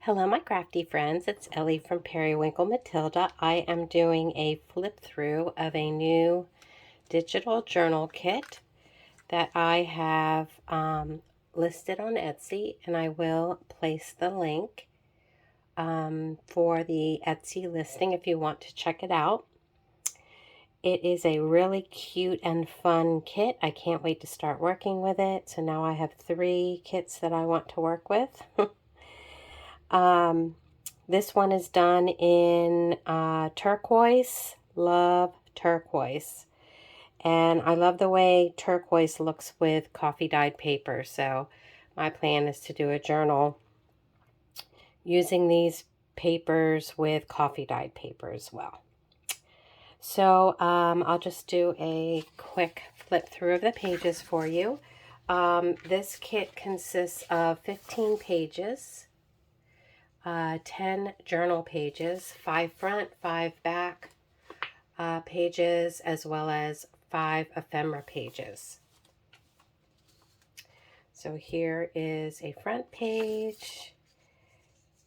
Hello, my crafty friends. It's Ellie from Periwinkle Matilda. I am doing a flip through of a new digital journal kit that I have listed on Etsy, and I will place the link for the Etsy listing if you want to check it out. It is a really cute and fun kit. I can't wait to start working with it. So now I have 3 kits that I want to work with. This one is done in turquoise. Love turquoise. And I love the way turquoise looks with coffee dyed paper. So my plan is to do a journal using these papers with coffee dyed paper as well. So I'll just do a quick flip through of the pages for you. This kit consists of 15 pages. 10 journal pages, 5 front, 5 back pages, as well as 5 ephemera pages. So here is a front page.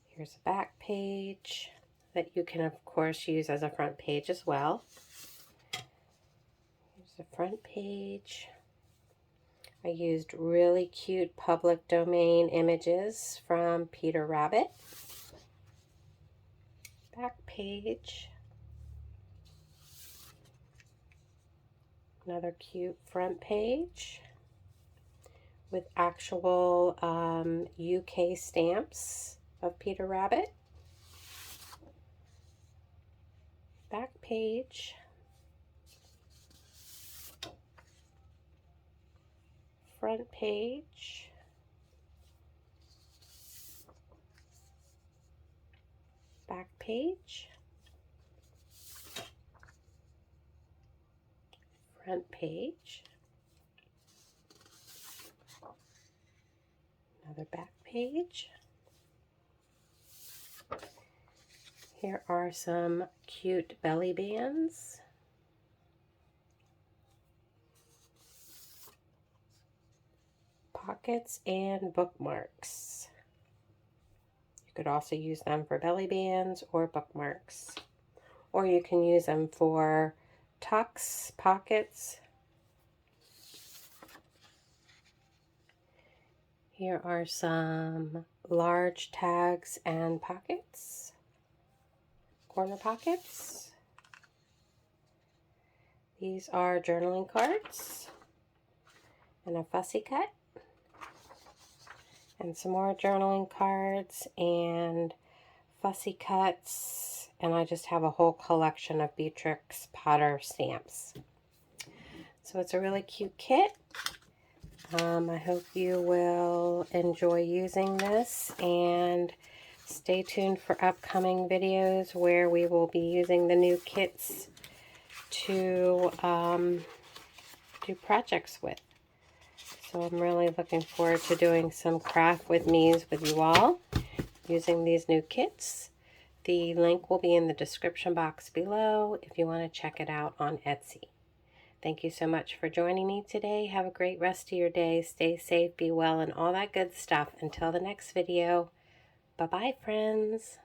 Here's a back page that you can, of course, use as a front page as well. Here's the front page. I used really cute public domain images from Peter Rabbit. Back page. Another cute front page with actual UK stamps of Peter Rabbit. Back page. Front page. Back page. Front page. Another back page. Here are some cute belly bands. Pockets and bookmarks. You could also use them for belly bands or bookmarks. Or you can use them for tucks, pockets. Here are some large tags and pockets, corner pockets. These are journaling cards and a fussy cut. And some more journaling cards and fussy cuts. And I just have a whole collection of Beatrix Potter stamps. So it's a really cute kit. I hope you will enjoy using this, and stay tuned for upcoming videos where we will be using the new kits to do projects with. So I'm really looking forward to doing some craft with me's with you all using these new kits. The link will be in the description box below if you want to check it out on Etsy. Thank you so much for joining me today. Have a great rest of your day. Stay safe, be well, and all that good stuff. Until the next video, bye-bye, friends.